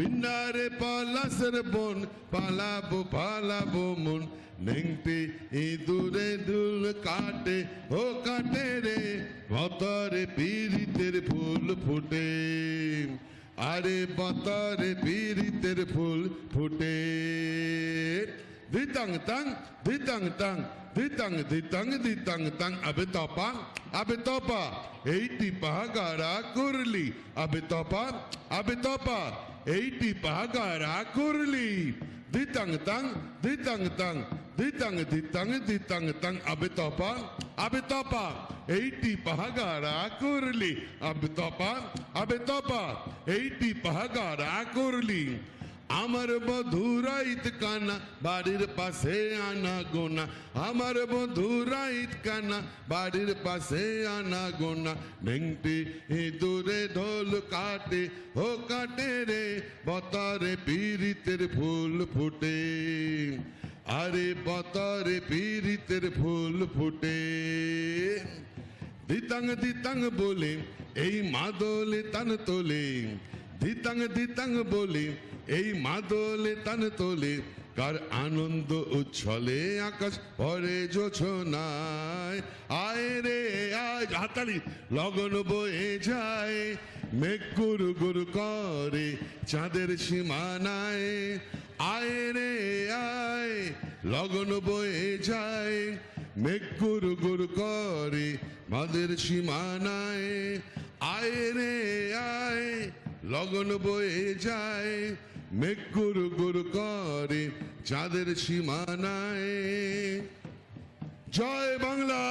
পিন্ডারে পলাশের বন পালাবো পালাবো মন নেংটি ইঁদুরে দুল কাটে ও কাটে রে বতরে পীড়িতের ফুল ফুটে আরে বতরে পীড়িতের ফুল ফুটে ধিতাং তাং ধিতাং তাং ধিতাং ধিতাং ধিতাং তাং আবে তপা এইটি পাহাগারা করলি আবে তপা এইটি পাহাগারা করলি ধিতাং তাং ধিতাং তাং ধিতাং ধিতাং ধিতাং তাং আবে তপা এইটি পাহাগারা করলি আবে তপা এইটি পাহাগারা করলি আমার বধুরাইত কানা বাড়ির পাশে আনা গোনা আমার বধুরাইত কানা বাড়ির পাশে আনা গোনা নেংটি ইঁদুরে ঢোল কাটে ও কাটে রে বতরে পীড়িতের ফুল ফুটে আরে বতরে পীড়িতের ফুল ফুটে ধিতাং ধিতাং বলে এই মাদলে তান তোলে ধিতাং ধিতাং বলে এই মাদলে তান তোলে কার আনন্দ উচ্ছলে আকাশ ভরে জোছনায় আয় রে আয় হাতালি লগন বয়ে যায় মেঘ গুরু গুরু করে চাঁদের সীমানায় আয় রে আয় লগন বয়ে যায় মেঘ গুরু গুরু করে মাদের সীমানায় আয় রে আয় লগন বয়ে যায় মেঘ গুরু গুরু করে চাঁদের সীমানায় জয় বাংলা।